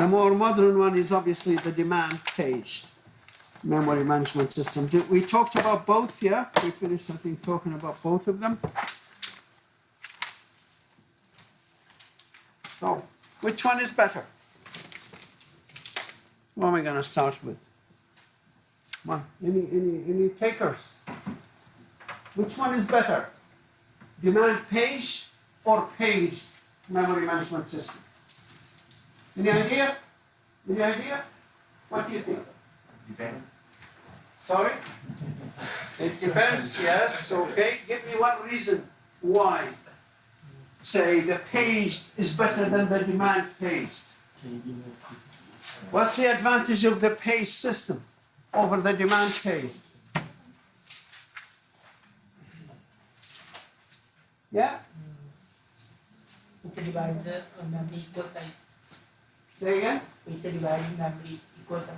The more modern one is obviously the demand-paged memory management system. We talked about both, yeah? We finished, I think, talking about both of them. So, which one is better? What am I going to start with? Come on, any takers? Which one is better? Demand-paged or paged memory management systems? Any idea? Any idea? What do you think? Depends. Sorry? It depends, yes. Okay, give me one reason why. Say the paged is better than the demand-paged. What's the advantage of the paged system over the demand-paged? Yeah? It divides the memory equal size. Say again? It divides memory equal size.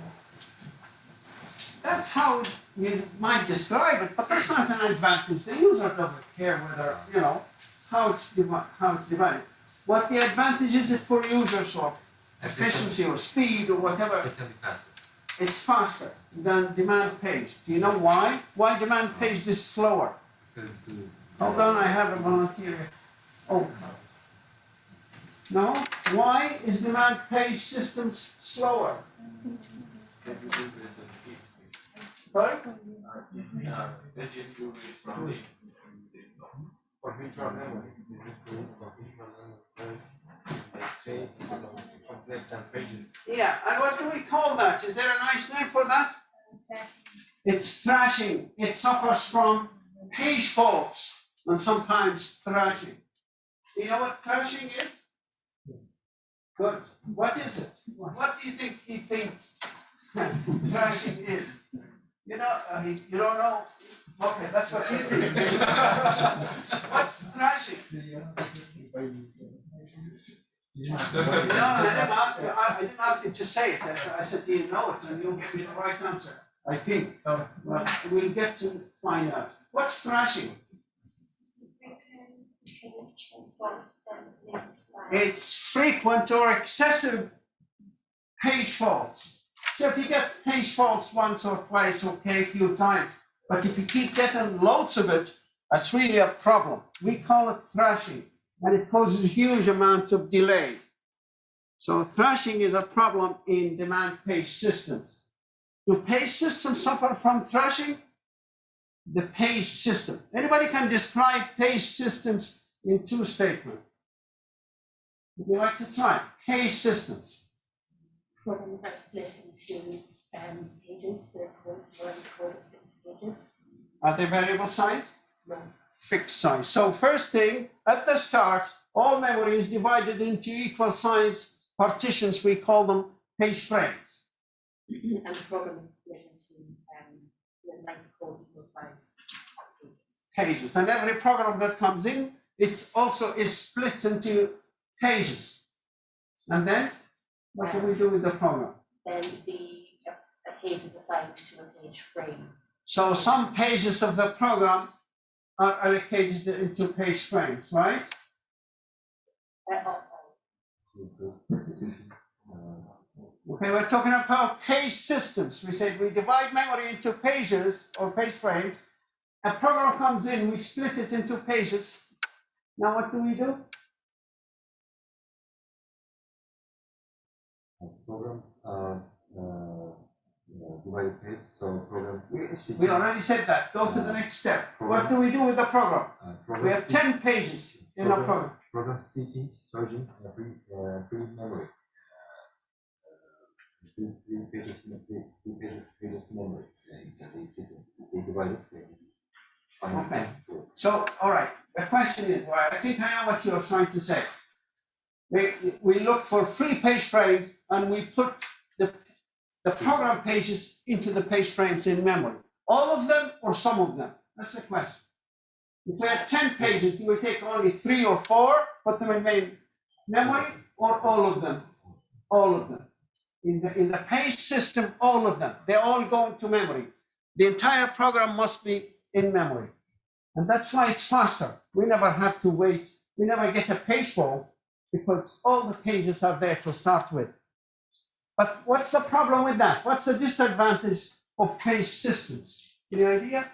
That's how you might describe it, but that's not an advantage. The user doesn't care whether, you know, how it's divided. What the advantage is it for users or efficiency or speed or whatever? It can be faster. It's faster than demand-paged. Do you know why? Why demand-paged is slower? Hold on, I have a volunteer. Oh. No? Why is demand-paged systems slower? Sorry? Yeah, and what do we call that? Is there a nice name for that? It's thrashing. It suffers from page faults and sometimes thrashing. Do you know what thrashing is? Good. What is it? What do you think he thinks thrashing is? You know, you don't know. Okay, that's what you think. What's thrashing? No, I didn't ask you to say it. I said, do you know it? And you'll give me the right answer. I think. Well, we'll get to find out. What's thrashing? It's frequent or excessive page faults. So if you get page faults once or twice, okay, a few times, but if you keep getting loads of it, that's really a problem. We call it thrashing, and it causes huge amounts of delay. So thrashing is a problem in demand page systems. Do page systems suffer from thrashing? The page system. Anybody can describe page systems in two statements? Would you like to try? Page systems. Program that's split into pages, the code is pages. Are they variable size? No. Fixed size. So first thing, at the start, all memory is divided into equal size partitions. We call them page frames. And the program is split into like code equal size pages. And every program that comes in, it also is split into pages. And then, what do we do with the program? Then a page is assigned to a page frame. So some pages of the program are allocated into page frames, right? Okay, we're talking about page systems. We said we divide memory into pages or page frames. A program comes in, we split it into pages. Now what do we do? Programs are divided pages, so programs. We already said that. Go to the next step. What do we do with the program? We have 10 pages in our program. Program seeking, searching, free memory. Three pages memory. They divide it. Okay. So, all right. The question is, well, I think I know what you're trying to say. We look for free page frames and we put the program pages into the page frames in memory. All of them or some of them? That's the question. If we have 10 pages, do we take only 3 or 4, put them in main memory, or all of them? All of them. In the page system, all of them. They all go into memory. The entire program must be in memory. And that's why it's faster. We never have to wait. We never get a page fault because all the pages are there to start with. But what's the problem with that? What's the disadvantage of page systems? Any idea?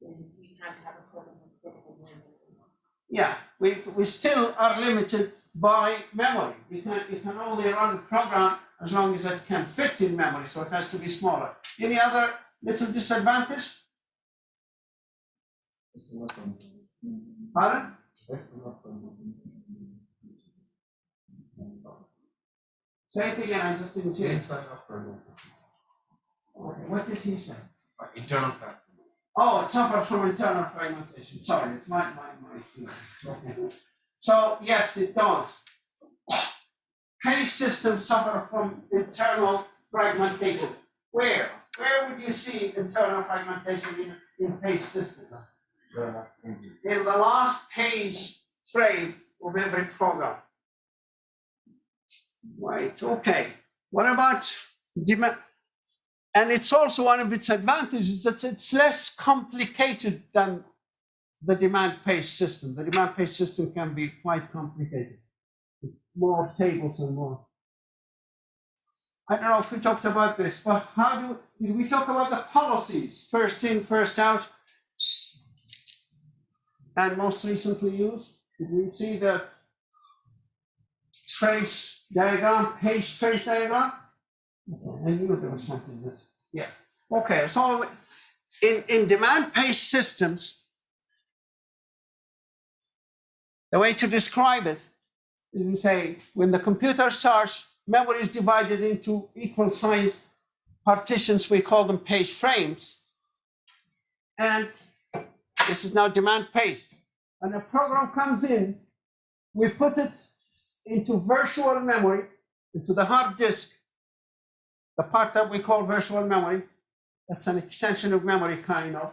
You can't have a problem with critical memory. Yeah, we still are limited by memory. You can only run a program as long as it can fit in memory, so it has to be smaller. Any other little disadvantage? Pardon? Say it again, I just didn't hear. Okay, what did he say? Internal factor. Oh, it suffers from internal fragmentation. Sorry, it's my. So yes, it does. Page systems suffer from internal fragmentation. Where would you see internal fragmentation in page systems? In the last page frame of every program. Right, okay. What about demand? And it's also one of its advantages that it's less complicated than the demand page system. The demand page system can be quite complicated. More tables and more. I don't know if we talked about this, but did we talk about the policies? First in, first out, and most recently used? Did we see the trace diagram, page trace diagram? I knew there was something that, yeah. Okay, so in demand page systems, the way to describe it is we say when the computer starts, memory is divided into equal size partitions, we call them page frames. And this is now demand page. And a program comes in, we put it into virtual memory, into the hard disk, the part that we call virtual memory. That's an extension of memory, kind of,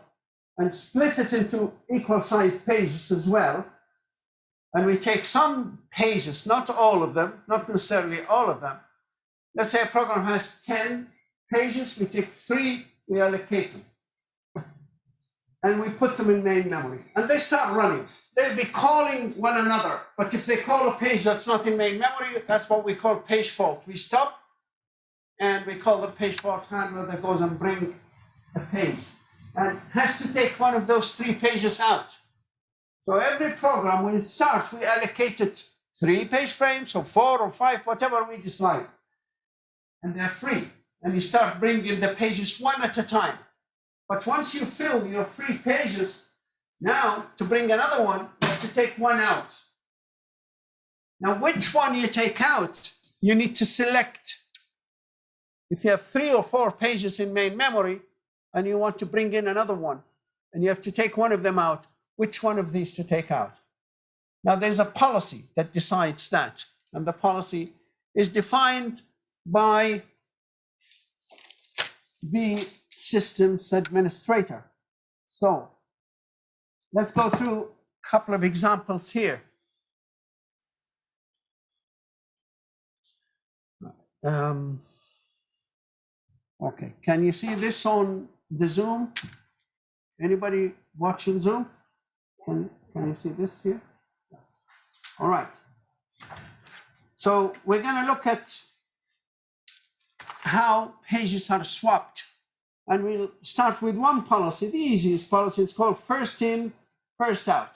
and split it into equal sized pages as well. And we take some pages, not all of them, not necessarily all of them. Let's say a program has 10 pages, we take 3, we allocate them. And we put them in main memory. And they start running. They'll be calling one another. But if they call a page that's not in main memory, that's what we call page fault. We stop, and we call the page fault handler that goes and brings a page. And has to take one of those 3 pages out. So every program, when it starts, we allocate it 3 page frames, or 4 or 5, whatever we decide. And they're free. And you start bringing the pages one at a time. But once you fill your 3 pages, now to bring another one, you have to take one out. Now, which one you take out, you need to select. If you have 3 or 4 pages in main memory, and you want to bring in another one, and you have to take one of them out, which one of these to take out? Now, there's a policy that decides that, and the policy is defined by the systems administrator. So let's go through a couple of examples here. Okay, can you see this on the Zoom? Anybody watching Zoom? Can you see this here? All right. So we're going to look at how pages are swapped. And we'll start with one policy. The easiest policy is called first in, first out.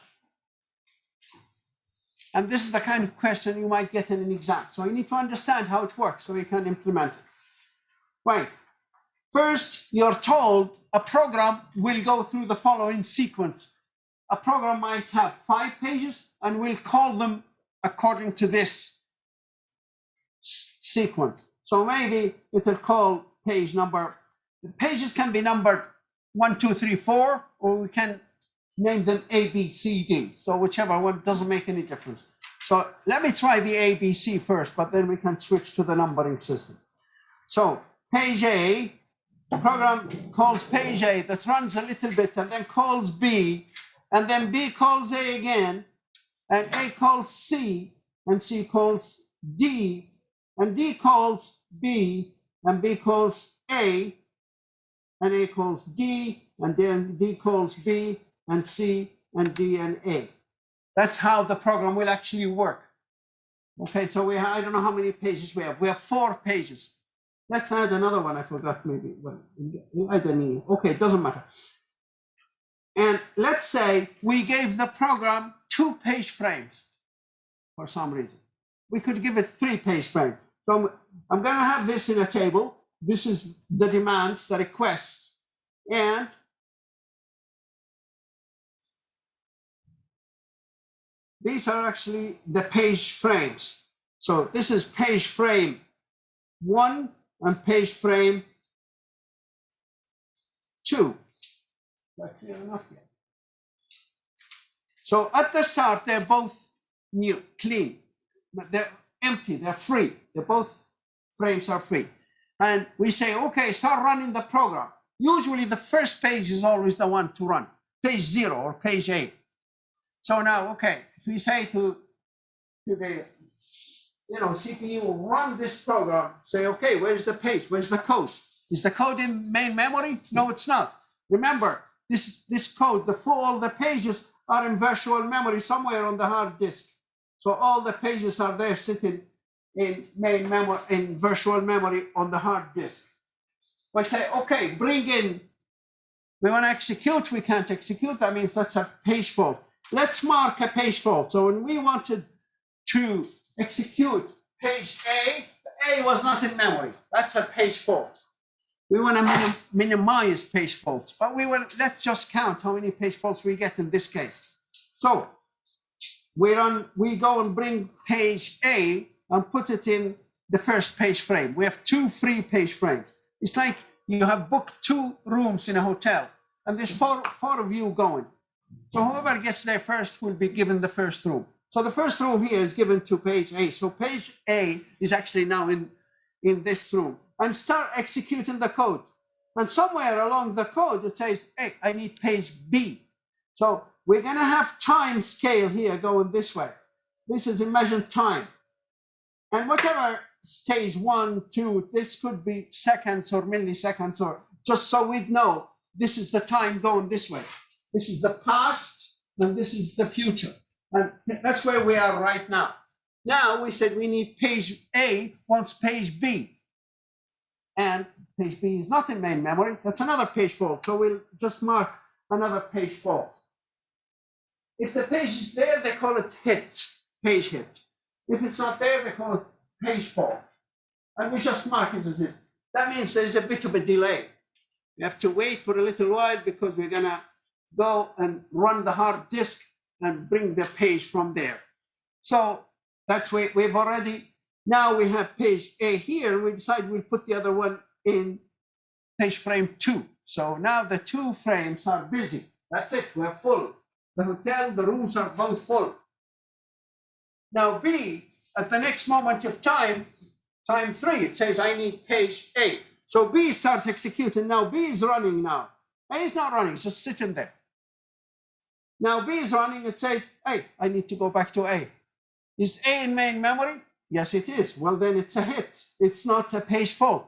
And this is the kind of question you might get in an exam. So you need to understand how it works so you can implement it. Right. First, you're told a program will go through the following sequence. A program might have 5 pages, and we'll call them according to this sequence. So maybe it'll call page number. The pages can be numbered 1, 2, 3, 4, or we can name them A, B, C, D. So whichever one, doesn't make any difference. So let me try the A, B, C first, but then we can switch to the numbering system. So page A, the program calls page A, that runs a little bit, and then calls B, and then B calls A again, and A calls C, and C calls D, and D calls B, and B calls A, and A calls D, and then D calls B, and C, and D, and A. That's how the program will actually work. Okay, so I don't know how many pages we have. We have 4 pages. Let's add another one. I forgot maybe. Well, I don't need. Okay, it doesn't matter. And let's say we gave the program 2 page frames for some reason. We could give it 3 page frames. So I'm going to have this in a table. This is the demands, the requests, and these are actually the page frames. So this is page frame 1 and page frame 2. Not clear enough yet. So at the start, they're both new, clean, but they're empty, they're free. They're both frames are free. And we say, okay, start running the program. Usually the first page is always the one to run, page 0 or page 8. So now, okay, if we say to the CPU, run this program, say, okay, where's the page? Where's the code? Is the code in main memory? No, it's not. Remember, this code, all the pages are in virtual memory somewhere on the hard disk. So all the pages are there sitting in main memory, in virtual memory on the hard disk. We say, okay, bring in, we want to execute, we can't execute, that means that's a page fault. Let's mark a page fault. So when we wanted to execute page A was not in memory. That's a page fault. We want to minimize page faults, but let's just count how many page faults we get in this case. So we go and bring page A and put it in the first page frame. We have 2 free page frames. It's like you have booked 2 rooms in a hotel, and there's four of you going. So whoever gets there first will be given the first room. So the first room here is given to page A. So page A is actually now in this room. And start executing the code. And somewhere along the code, it says, hey, I need page B. So we're going to have time scale here going this way. This is in measured time. And whatever stage 1, 2, this could be seconds or milliseconds, or just so we know this is the time going this way. This is the past, and this is the future. And that's where we are right now. Now we said we need page A wants page B. And page B is not in main memory. That's another page fault. So we'll just mark another page fault. If the page is there, they call it hit, page hit. If it's not there, they call it page fault. And we just mark it as this. That means there's a bit of a delay. You have to wait for a little while because we're going to go and run the hard disk and bring the page from there. So that's where we've already, now we have page A here. We decide we'll put the other one in page frame 2. So now the 2 frames are busy. That's it, we're full. The hotel, the rooms are both full. Now B, at the next moment of time 3, it says I need page A. So B starts executing. Now B is running now. A is not running, it's just sitting there. Now B is running, it says, hey, I need to go back to A. Is A in main memory? Yes, it is. Well, then it's a hit. It's not a page fault.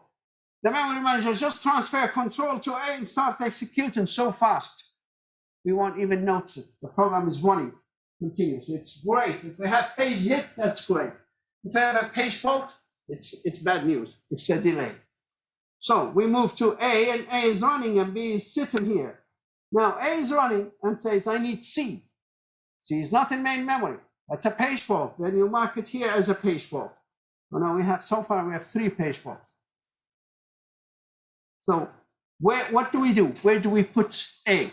The memory manager just transfer control to A and start executing so fast. We won't even notice it. The program is running continuously. It's great. If we have page hit, that's great. If we have a page fault, it's bad news. It's a delay. So we move to A, and A is running, and B is sitting here. Now A is running and says, I need C. C is not in main memory. That's a page fault. Then you mark it here as a page fault. So now so far we have 3 page faults. So what do we do? Where do we put A?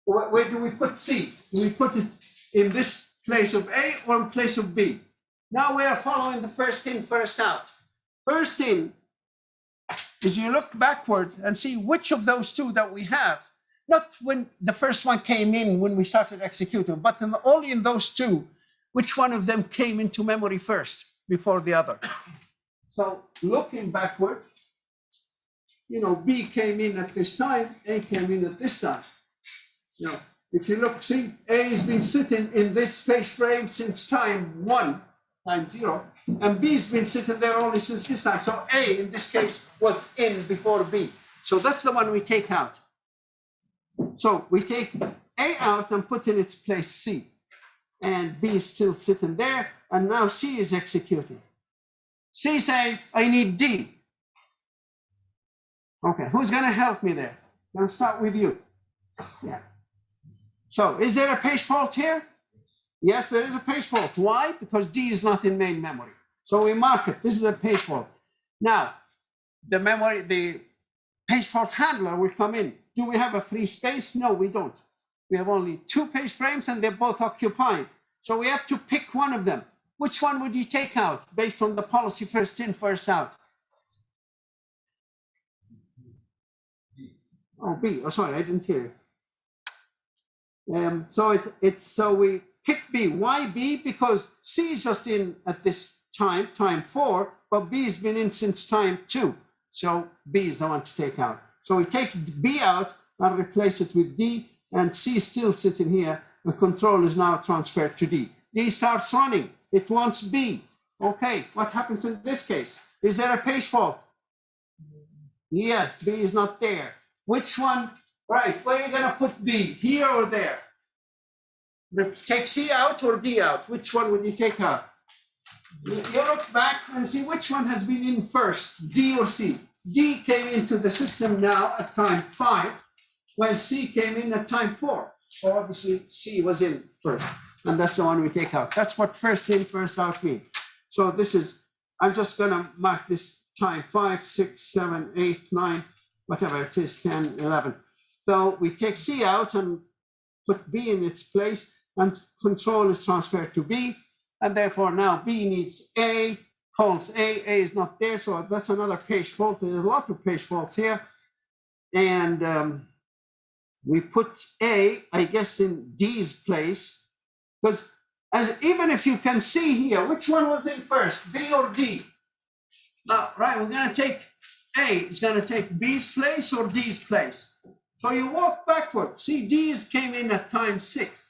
Where do we put C? Do we put it in this place of A or in place of B? Now we are following the first in, first out. First in is you look backward and see which of those 2 that we have, not when the first one came in when we started executing, but only in those 2, which one of them came into memory first before the other. So looking backward, B came in at this time, A came in at this time. If you look, see, A has been sitting in this page frame since time 1, time 0, and B's been sitting there only since this time. So A, in this case, was in before B. So that's the one we take out. So we take A out and put in its place C. and B is still sitting there, and now C is executing. C says, I need D. Okay, who's going to help me there? I'm going to start with you. Yeah. So is there a page fault here? Yes, there is a page fault. Why? Because D is not in main memory. So we mark it. This is a page fault. Now, the page fault handler will come in. Do we have a free space? No, we don't. We have only 2 page frames and they're both occupied. So we have to pick one of them. Which one would you take out based on the policy first in, first out? Oh, B. Oh, sorry, I didn't hear you. So we pick B. Why B? Because C is just in at this time 4, but B has been in since time 2. So B is the one to take out. So we take B out and replace it with D, and C is still sitting here. The control is now transferred to D. D starts running. It wants B. Okay, what happens in this case? Is there a page fault? Yes, B is not there. Which one? Right, where are you going to put B? Here or there? Take C out or D out? Which one would you take out? You look back and see which one has been in first, D or C. D came into the system now at time 5, while C came in at time 4. So obviously C was in first, and that's the one we take out. That's what first in, first out means. So this is, I'm just going to mark this time 5, 6, 7, 8, 9, whatever it is, 10, 11. So we take C out and put B in its place, and control is transferred to B. And therefore now B needs A, calls A is not there, so that's another page fault. There's a lot of page faults here. And we put A, I guess, in D's place, because even if you can see here, which one was in first, B or D? Now, right, we're going to take A, is going to take B's place or D's place. So you walk backward. See, D's came in at time 6.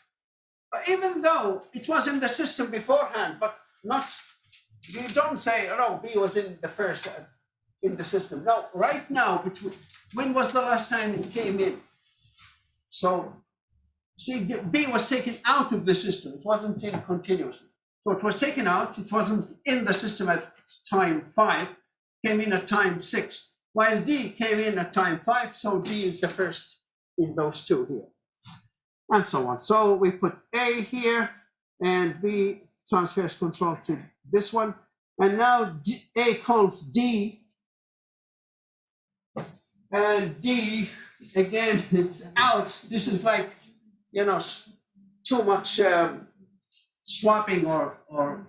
But even though it was in the system beforehand, but not, you don't say, oh, no, B was in the first, in the system. No, right now, when was the last time it came in? So, see, B was taken out of the system. It wasn't in continuously. So it was taken out. It wasn't in the system at time 5, came in at time 6, while D came in at time 5. So D is the first in those 2 here, and so on. So we put A here, and B transfers control to this one. And now A calls D, and D, again, it's out. This is like, you know, too much swapping or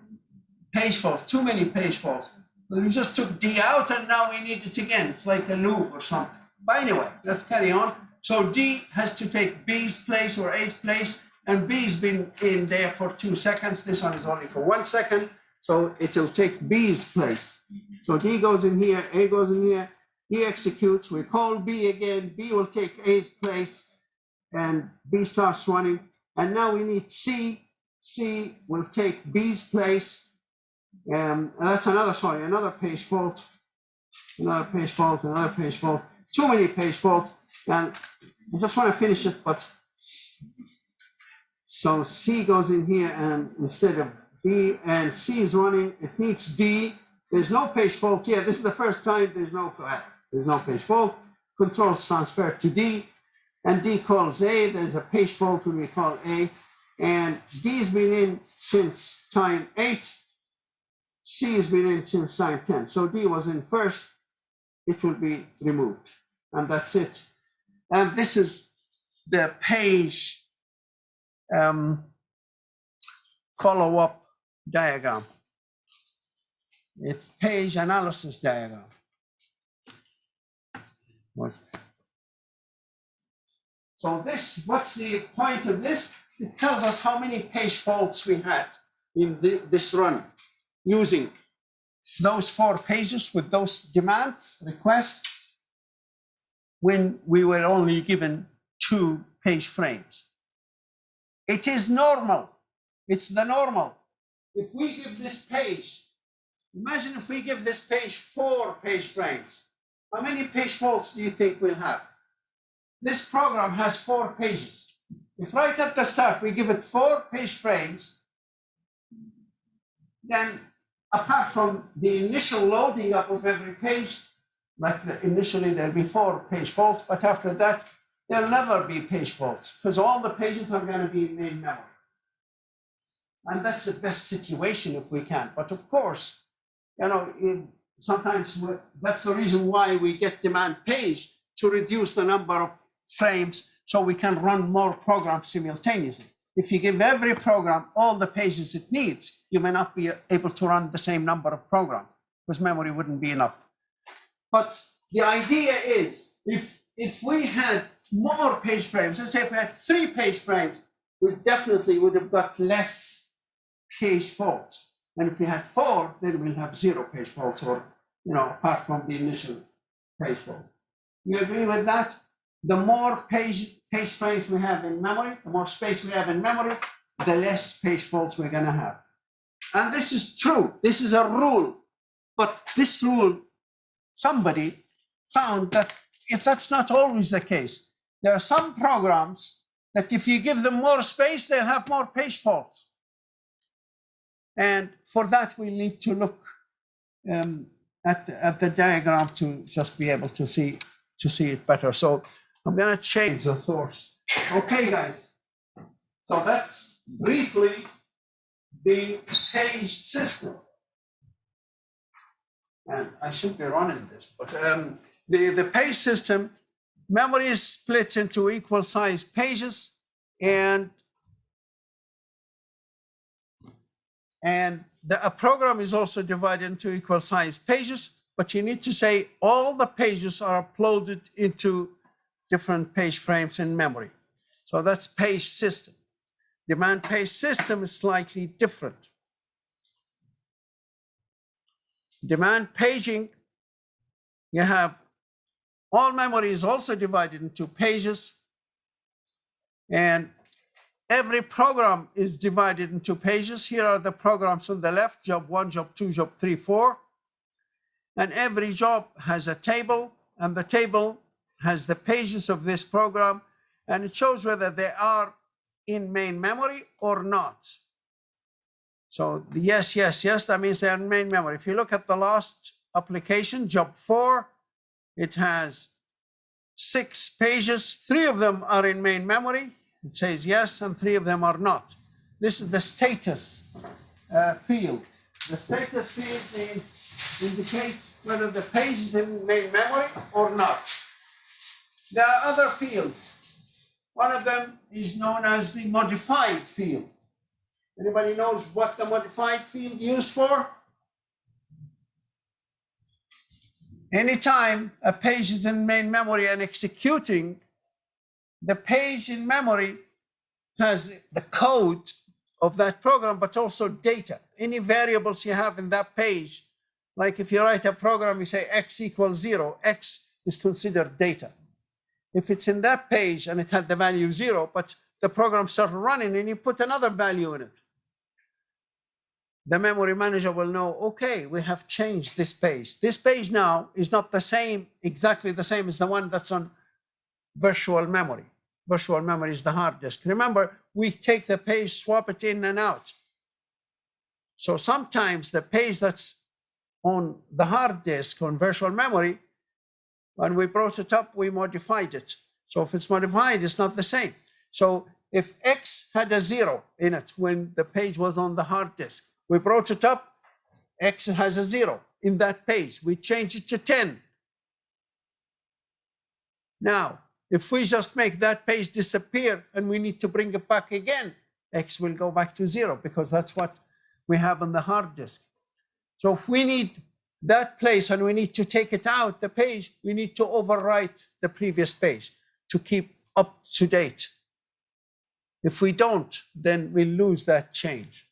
page faults, too many page faults. We just took D out, and now we need it again. It's like a loop or something. But anyway, let's carry on. So D has to take B's place or A's place, and B's been in there for 2 seconds. This one is only for 1 second, so it'll take B's place. So D goes in here, A goes in here, he executes, we call B again, B will take A's place, and B starts running. And now we need C. C will take B's place. And that's another page fault, another page fault, another page fault. Too many page faults. And I just want to finish it, but so C goes in here, and instead of B, and C is running, it needs D. There's no page fault here. This is the first time there's no page fault. Controls transferred to D, and D calls A. There's a page fault when we call A, and D's been in since time 8. C has been in since time 10. So D was in first. It will be removed, and that's it. And this is the page follow-up diagram. It's page analysis diagram. So this, what's the point of this? It tells us how many page faults we had in this run using those 4 pages with those demands, requests, when we were only given 2 page frames. It is normal. It's the normal. If we give this page, imagine if we give this page 4 page frames, how many page faults do you think we'll have? This program has 4 pages. If right at the start we give it 4 page frames, then apart from the initial loading up of every page, initially there'll be 4 page faults, but after that, there'll never be page faults because all the pages are going to be in main memory. And that's the best situation if we can. But of course, sometimes that's the reason why we get demand page to reduce the number of frames so we can run more programs simultaneously. If you give every program all the pages it needs, you may not be able to run the same number of programs because memory wouldn't be enough. But the idea is if we had more page frames, let's say if we had 3 page frames, we definitely would have got less page faults. And if we had 4, then we'll have 0 page faults, or apart from the initial page fault. You agree with that? The more page frames we have in memory, the more space we have in memory, the less page faults we're going to have. And this is true. This is a rule. But this rule, somebody found that if that's not always the case, there are some programs that if you give them more space, they'll have more page faults. And for that, we need to look at the diagram to just be able to see it better. So I'm going to change the source. Okay, guys. So that's briefly the page system. And I should be running this, but the page system, memory is split into equal size pages, and a program is also divided into equal size pages, but you need to say all the pages are uploaded into different page frames in memory. So that's page system. Demand page system is slightly different. Demand paging, you have all memory is also divided into pages, and every program is divided into pages. Here are the programs on the left, job 1, job 2, job 3, 4. And every job has a table, and the table has the pages of this program, and it shows whether they are in main memory or not. So the yes, that means they're in main memory. If you look at the last application, job 4, it has 6 pages. 3 of them are in main memory. It says yes, and 3 of them are not. This is the status field. The status field indicates whether the page is in main memory or not. There are other fields. One of them is known as the modified field. Anybody knows what the modified field is used for? Anytime a page is in main memory and executing, the page in memory has the code of that program, but also data. Any variables you have in that page, like if you write a program, you say x equals 0, x is considered data. If it's in that page and it had the value 0, but the program started running and you put another value in it, the memory manager will know, okay, we have changed this page. This page now is not the same, exactly the same as the one that's on virtual memory. Virtual memory is the hard disk. Remember, we take the page, swap it in and out. So sometimes the page that's on the hard disk on virtual memory, when we brought it up, we modified it. So if it's modified, it's not the same. So if X had a 0 in it when the page was on the hard disk, we brought it up, X has a 0 in that page. We change it to 10. Now, if we just make that page disappear and we need to bring it back again, X will go back to 0 because that's what we have on the hard disk. So if we need that place and we need to take it out, the page, we need to overwrite the previous page to keep up to date. If we don't, then we lose that change.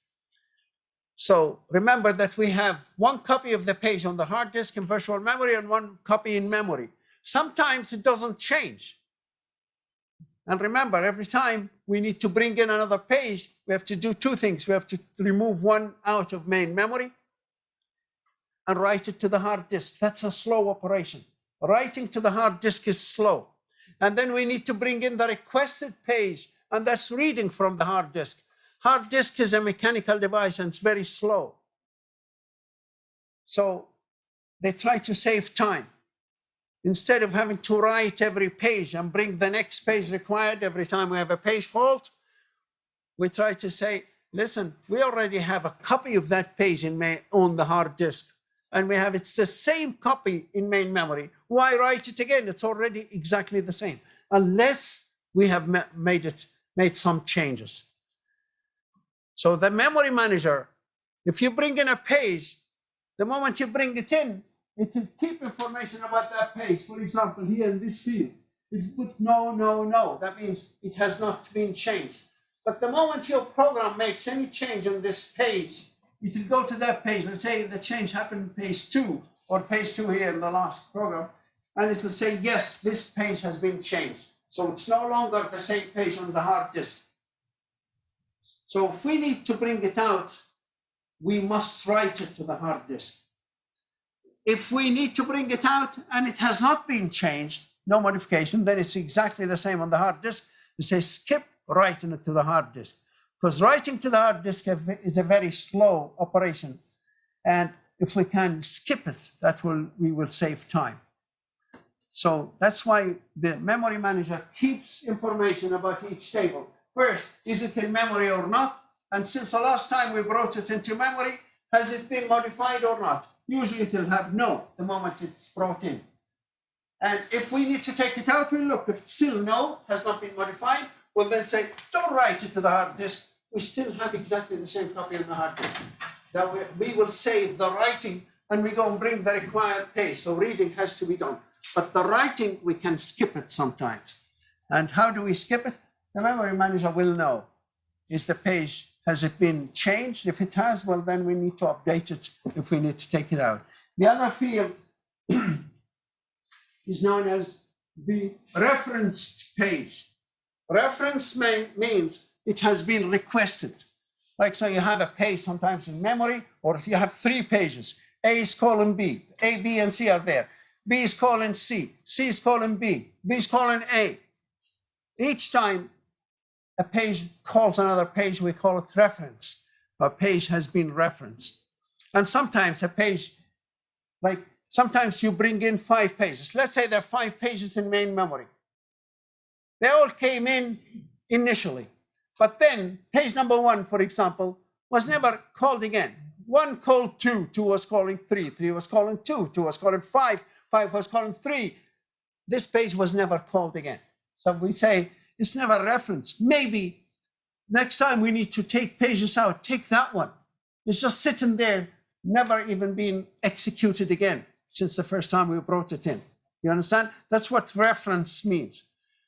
So remember that we have 1 copy of the page on the hard disk in virtual memory and 1 copy in memory. Sometimes it doesn't change. And remember, every time we need to bring in another page, we have to do 2 things. We have to remove 1 out of main memory and write it to the hard disk. That's a slow operation. Writing to the hard disk is slow. And then we need to bring in the requested page and that's reading from the hard disk. Hard disk is a mechanical device and it's very slow. So they try to save time. Instead of having to write every page and bring the next page required every time we have a page fault, we try to say, listen, we already have a copy of that page on the hard disk, and it's the same copy in main memory. Why write it again? It's already exactly the same, unless we have made some changes. So the memory manager, if you bring in a page, the moment you bring it in, it will keep information about that page. For example, here in this field, it put no. That means it has not been changed. But the moment your program makes any change on this page, it will go to that page. Let's say the change happened on page 2, or page 2 here in the last program, and it will say, yes, this page has been changed. So it's no longer the same page on the hard disk. So if we need to bring it out, we must write it to the hard disk. If we need to bring it out and it has not been changed, no modification, then it's exactly the same on the hard disk. You say skip writing it to the hard disk, because writing to the hard disk is a very slow operation. And if we can skip it, we will save time. So that's why the memory manager keeps information about each table. First, is it in memory or not? And since the last time we brought it into memory, has it been modified or not? Usually it will have no the moment it's brought in. And if we need to take it out, we'll look. If still no, has not been modified, we'll then say, don't write it to the hard disk. We still have exactly the same copy on the hard disk. Now we will save the writing and we go and bring the required page. So reading has to be done. But the writing, we can skip it sometimes. And how do we skip it? The memory manager will know. Is the page, has it been changed? If it has, well, then we need to update it if we need to take it out. The other field is known as the referenced page. Reference means it has been requested. Like, so you have a page sometimes in memory, or if you have 3 pages, A is colon B, A, B, and C are there. B is colon C, C is colon B, B is colon A. Each time a page calls another page, we call it reference. A page has been referenced. And sometimes a page, like sometimes you bring in 5 pages. Let's say there are 5 pages in main memory. They all came in initially. But then page number 1, for example, was never called again. 1 called 2, 2 was calling 3, 3 was calling 2, 2 was calling 5, 5 was calling 3. This page was never called again. So we say it's never referenced. Maybe next time we need to take pages out, take that one. It's just sitting there, never even been executed again since the first time we brought it in. You understand? That's what reference means.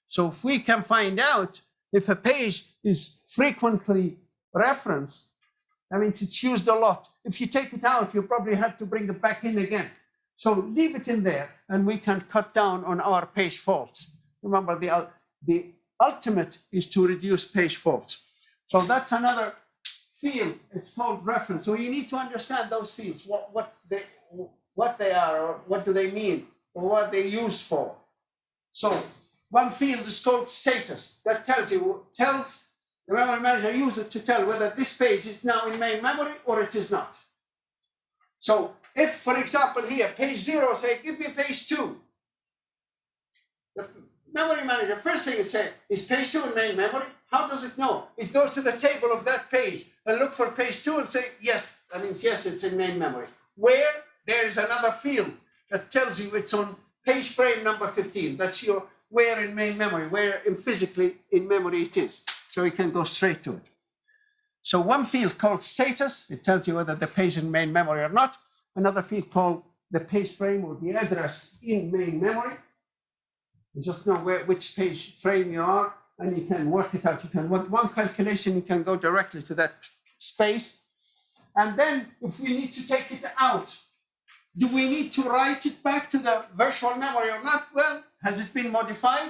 So if we can find out if a page is frequently referenced, that means it's used a lot. If you take it out, you probably have to bring it back in again. So leave it in there and we can cut down on our page faults. Remember, the ultimate is to reduce page faults. So that's another field. It's called reference. So you need to understand those fields, what they are, or what do they mean, or what they're used for. So one field is called status. That tells the memory manager uses it to tell whether this page is now in main memory or it is not. So if, for example, here, page 0, say, give me page 2. The memory manager, first thing it says, is page 2 in main memory? How does it know? It goes to the table of that page and look for page 2 and say, yes, that means yes, it's in main memory. Where? There is another field that tells you it's on page frame number 15. That's your where in main memory, where physically in memory it is. So you can go straight to it. So one field called status, it tells you whether the page in main memory or not. Another field called the page frame or the address in main memory. You just know which page frame you are, and you can work it out. You can, with one calculation, you can go directly to that space. And then if we need to take it out, do we need to write it back to the virtual memory or not? Well, has it been modified?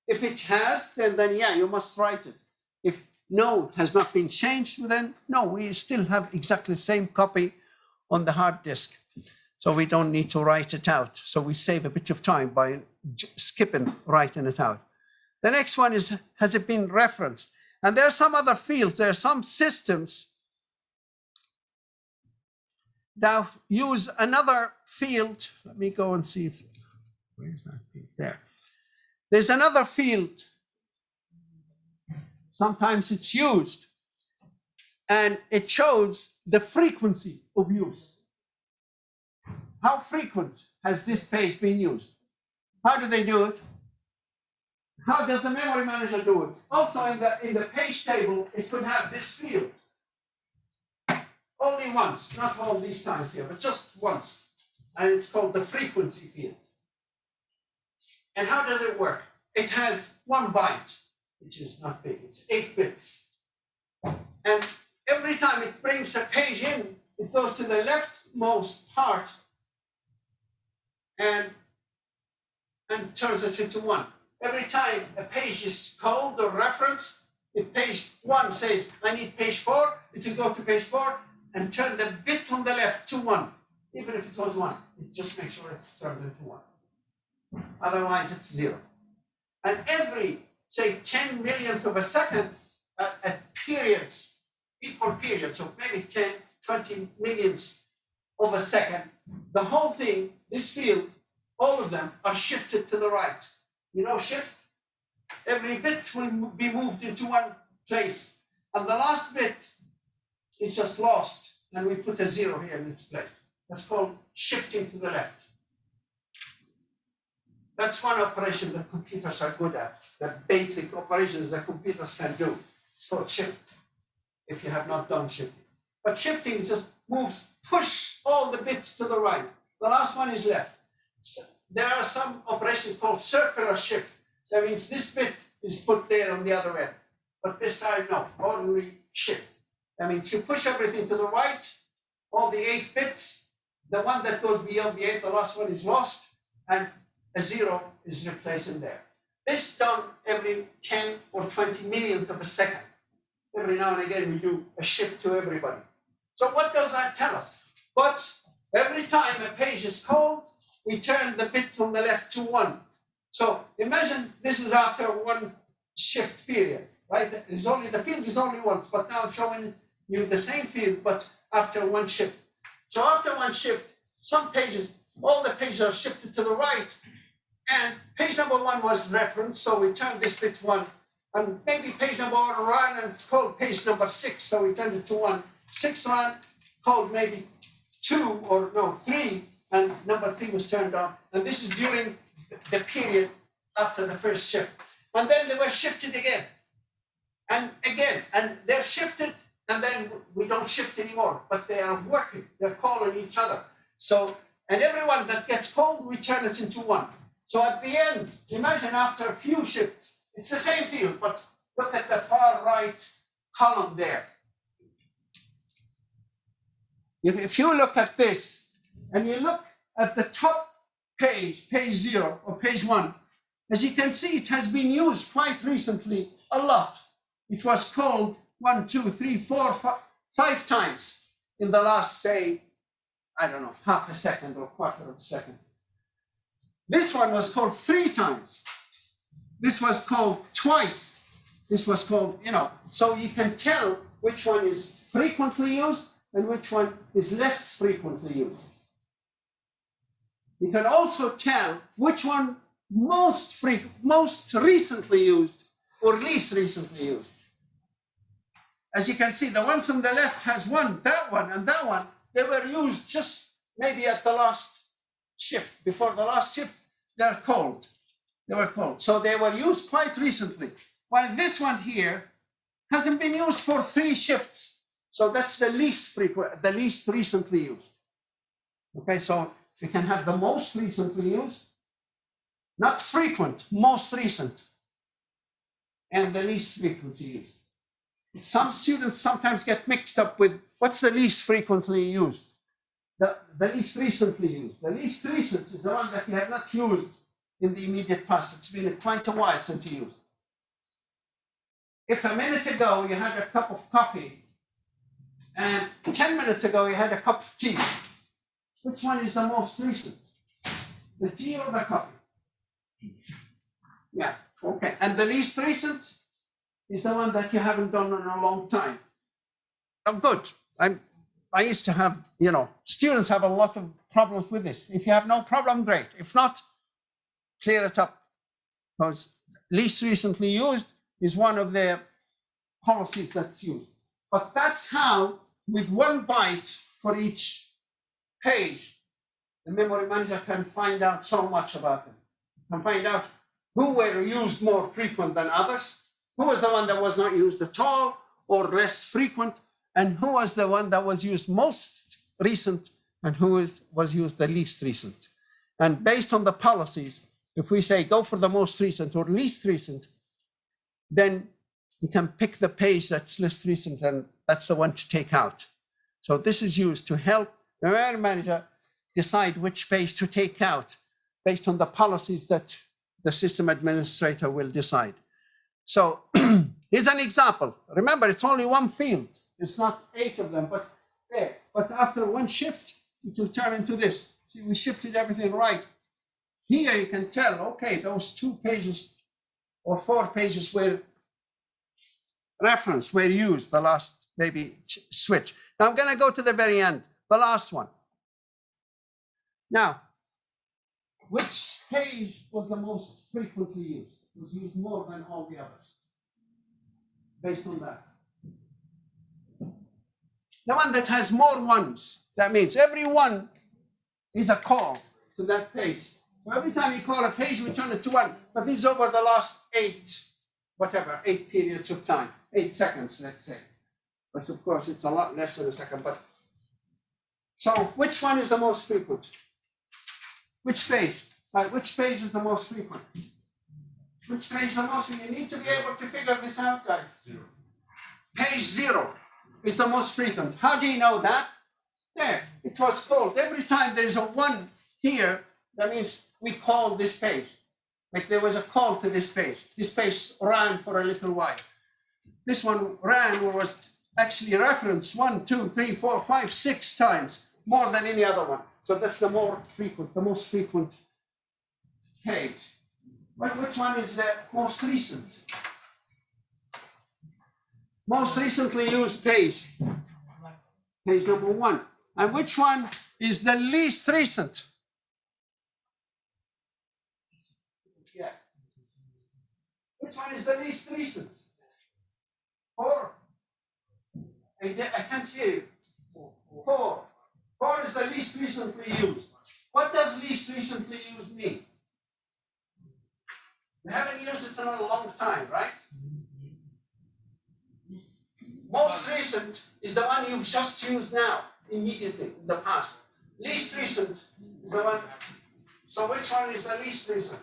If it has, then yeah, you must write it. If no, it has not been changed, then no, we still have exactly the same copy on the hard disk. So we don't need to write it out. So we save a bit of time by skipping writing it out. The next one is, has it been referenced? And there are some other fields, there are some systems that use another field. Let me go and see if, where's that field? There. There's another field. Sometimes it's used, and it shows the frequency of use. How frequent has this page been used? How do they do it? How does the memory manager do it? Also in the page table, it could have this field. Only once, not all these times here, but just once. And it's called the frequency field. And how does it work? It has 1 byte, which is not big, it's 8 bits. And every time it brings a page in, it goes to the leftmost part and turns it into 1. Every time a page is called or referenced, if page 1 says, I need page 4, it will go to page 4 and turn the bit on the left to 1. Even if it was 1, it just makes sure it's turned into 1. Otherwise, it's 0. And every, say, 10 millionth of a second, at periods, equal periods, so maybe 10, 20 millions of a second, the whole thing, this field, all of them are shifted to the right. You know, shift? Every bit will be moved into one place. And the last bit is just lost. And we put a 0 here in its place. That's called shifting to the left. That's one operation that computers are good at. The basic operations that computers can do. It's called shift, if you have not done shifting. But shifting is just push all the bits to the right. The last one is left. So there are some operations called circular shift. That means this bit is put there on the other end. But this side, no, ordinary shift. That means you push everything to the right, all the 8 bits. The one that goes beyond the 8, the last one is lost, and a 0 is replaced in there. This is done every 10 or 20 millionth of a second. Every now and again, we do a shift to everybody. So what does that tell us? But every time a page is called, we turn the bit on the left to 1. So imagine this is after 1 shift period, right? The field is only once, but now I'm showing you the same field, but after 1 shift. So after 1 shift, some pages, all the pages are shifted to the right, and page number 1 was referenced, so we turned this bit 1, and maybe page number 1 ran and called page number 6, so we turned it to 1. 6 ran, called maybe 2 or no 3, and number 3 was turned on, and this is during the period after the first shift. And then they were shifted again, and they're shifted, and then we don't shift anymore, but they are working, they're calling each other. So, and everyone that gets called, we turn it into 1. So at the end, imagine after a few shifts, it's the same field, but look at the far right column there. If you look at this, and you look at the top page, page 0 or page 1, as you can see, it has been used quite recently a lot. It was called 1, 2, 3, 4, 5 times in the last, say, I don't know, half a second or quarter of a second. This one was called 3 times. This was called twice. This was called, so you can tell which one is frequently used and which one is less frequently used. You can also tell which one most recently used or least recently used. As you can see, the ones on the left has 1, that one, and that one, they were used just maybe at the last shift. Before the last shift, they're called. They were called. So they were used quite recently. While this one here hasn't been used for 3 shifts. So that's the least recently used. Okay, so we can have the most recently used, not frequent, most recent, and the least frequency used. Some students sometimes get mixed up with what's the least frequently used. The least recently used. The least recent is the one that you have not used in the immediate past. It's been quite a while since you used. If a minute ago you had a cup of coffee and 10 minutes ago you had a cup of tea, which one is the most recent? The tea or the coffee? Yeah, Okay, and the least recent is the one that you haven't done in a long time. Oh, good. I used to have, students have a lot of problems with this. If you have no problem, great. If not, clear it up. Because least recently used is one of the policies that's used. But that's how, with 1 byte for each page, the memory manager can find out so much about them. Can find out who were used more frequent than others, who was the one that was not used at all or less frequent, and who was the one that was used most recent and who was used the least recent. And based on the policies, if we say go for the most recent or least recent, then you can pick the page that's least recent and that's the one to take out. So this is used to help the memory manager decide which page to take out based on the policies that the system administrator will decide. So here's an example. Remember, it's only one field. It's not 8 of them, but there. But after one shift, it will turn into this. See, we shifted everything right. Here you can tell, okay, those 2 pages or 4 pages were referenced, were used, the last maybe switch. Now I'm going to go to the very end, the last one. Now, which page was the most frequently used? It was used more than all the others, based on that. The one that has more ones, that means every one is a call to that page. So every time you call a page, we turn it to 1. But this is over the last 8 periods of time, 8 seconds, let's say. But of course, it's a lot less than a second. But so which one is the most frequent? Which page? Which page is the most frequent? Which page is the most frequent? You need to be able to figure this out, guys. 0. Page 0 is the most frequent. How do you know that? There, it was called. Every time there is a 1 here, that means we called this page. Like there was a call to this page. This page ran for a little while. This one ran or was actually referenced 1, 2, 3, 4, 5, 6 times, more than any other one. So that's the most frequent page. But which one is the most recent? Most recently used page. Page number 1. And which one is the least recent? Yeah. Which one is the least recent? 4. I can't hear you. 4. 4 is the least recently used. What does least recently used mean? We haven't used it in a long time, right? Most recent is the one you've just used now, immediately, in the past. Least recent is the one. So which one is the least recent?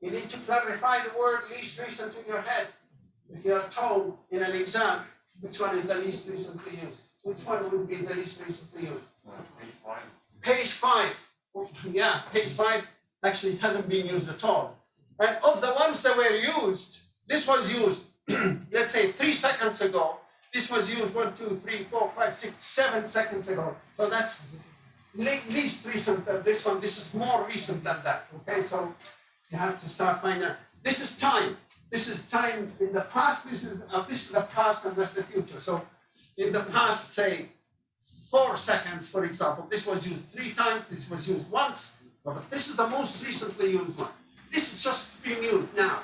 You need to clarify the word least recent in your head. If you are told in an exam, which one is the least recently used? Which one would be the least recently used? Page 5. Yeah, page 5. Actually, it hasn't been used at all. And of the ones that were used, this was used, let's say 3 seconds ago. This was used 1, 2, 3, 4, 5, 6, 7 seconds ago. So that's least recent than this one. This is more recent than that. Okay, so you have to start finding out. This is time. This is time in the past. This is the past, and that's the future. So in the past, say 4 seconds, for example, this was used 3 times. This was used once. But this is the most recently used one. This is just being used now.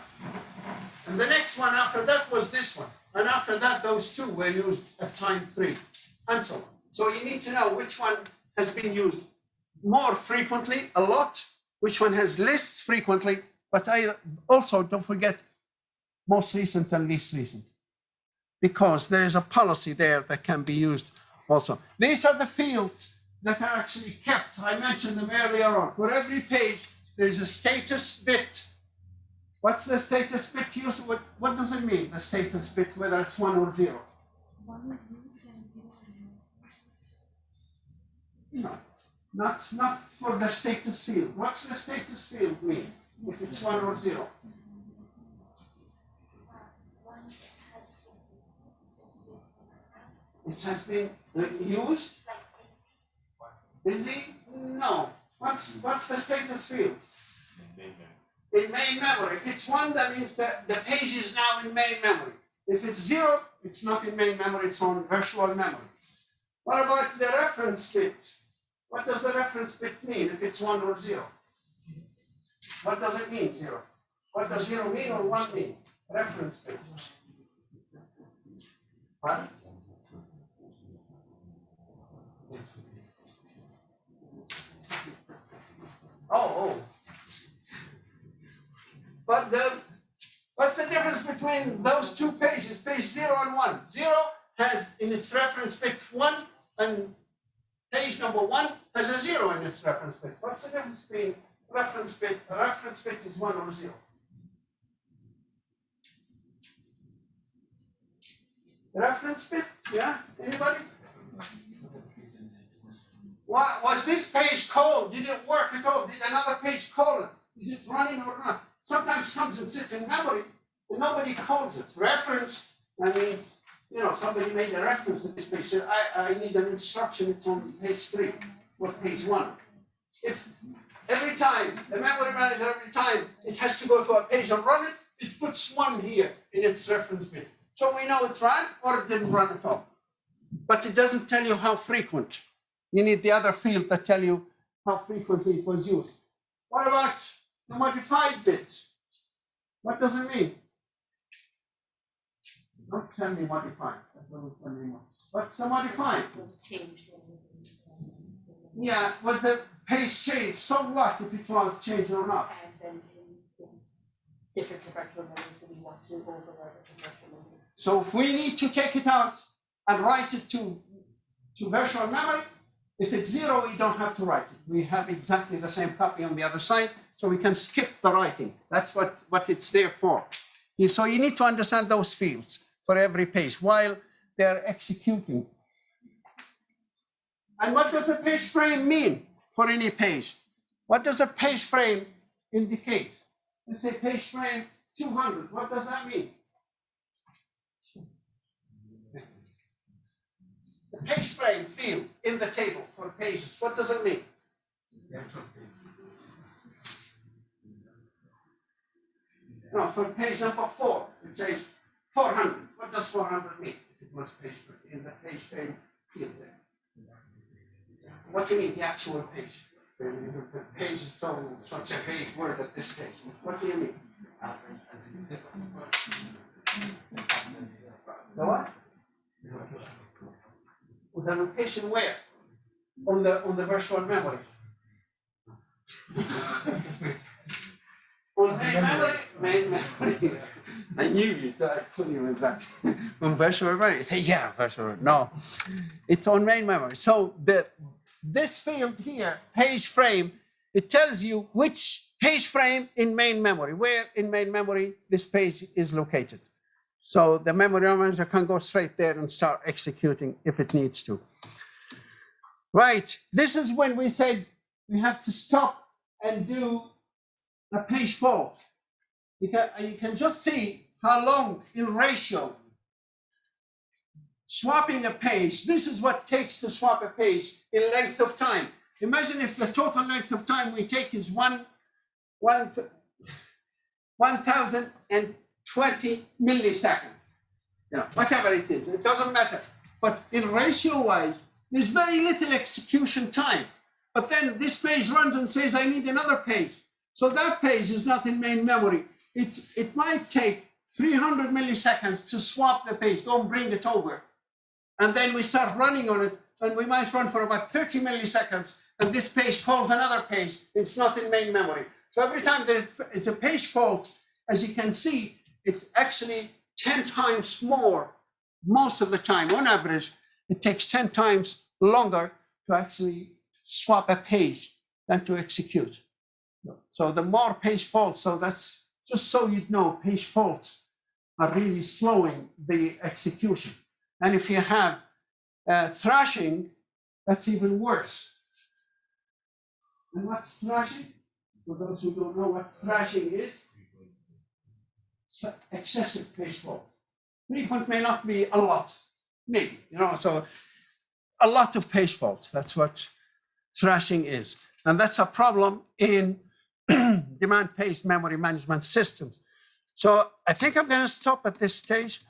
And the next one after that was this one. And after that, those 2 were used at time 3, and so on. So you need to know which one has been used more frequently, a lot, which one has less frequently, but also don't forget most recent and least recent, because there is a policy there that can be used also. These are the fields that are actually kept. I mentioned them earlier on. For every page, there is a status bit. What's the status bit used? What does it mean, the status bit, whether it's 1 or 0? 1 is used and 0 is not. No, not for the status field. What's the status field mean, if it's 1 or 0? 1 It has been used? Busy? No. What's the status field? in main memory. If it's 1, that means that the page is now in main memory. If it's 0, it's not in main memory, it's on virtual memory. What about the reference bit? What does the reference bit mean if it's 1 or 0? What does it mean, 0? What does 0 mean or 1 mean? Reference bit. What? Oh. But what's the difference between those two pages, page 0 and 1? 0 has in its reference bit 1, and page number 1 has a 0 in its reference bit. What's the difference between reference bit? A reference bit is 1 or 0. Reference bit? Yeah? Anybody? Was this page called? Did it work at all? Did another page call it? Is it running or not? Sometimes comes and sits in memory, and nobody calls it. Reference, I mean, somebody made a reference to this page. Said, I need an instruction, it's on page 3 or page 1. If every time, the memory manager, every time it has to go to a page and run it, it puts 1 here in its reference bit. So we know it ran or it didn't run at all. But it doesn't tell you how frequent. You need the other field that tell you how frequently it was used. What about the modified bits? What does it mean? Don't tell me modified. That doesn't tell me much. What's the modified? Yeah, was the page changed? So what if it was changed or not? And then in different virtual memories, we want to override the virtual memory. So if we need to take it out and write it to virtual memory, if it's 0, we don't have to write it. We have exactly the same copy on the other side, so we can skip the writing. That's what it's there for. So you need to understand those fields for every page while they're executing. And what does a page frame mean for any page? What does a page frame indicate? Let's say page frame 200. What does that mean? The page frame field in the table for pages, what does it mean? No, for page number 4, it says 400. What does 400 mean? It was page in the page frame field there. What do you mean, the actual page? The page is such a vague word at this stage. What do you mean? The what? The location where? On the virtual memory. On main memory. I knew you. I couldn't even that. On virtual memory. Say, yeah, virtual. No, it's on main memory. So this field here, page frame, it tells you which page frame in main memory, where in main memory this page is located. So the memory manager can go straight there and start executing if it needs to. Right, this is when we said we have to stop and do a page fault. You can just see how long in ratio swapping a page, this is what takes to swap a page in length of time. Imagine if the total length of time we take is 1020 milliseconds. Whatever it is, it doesn't matter. But in ratio-wise, there's very little execution time. But then this page runs and says, I need another page. So that page is not in main memory. It might take 300 milliseconds to swap the page, go and bring it over. And then we start running on it, and we might run for about 30 milliseconds, and this page calls another page. It's not in main memory. So every time there is a page fault, as you can see, it's actually 10 times more, most of the time, on average, it takes 10 times longer to actually swap a page than to execute. So the more page faults, so that's just so you know, page faults are really slowing the execution. And if you have thrashing, that's even worse. And what's thrashing? For those who don't know what thrashing is, excessive page fault. Frequent may not be a lot, maybe, so a lot of page faults. That's what thrashing is. And that's a problem in demand-based memory management systems. So I think I'm going to stop at this stage.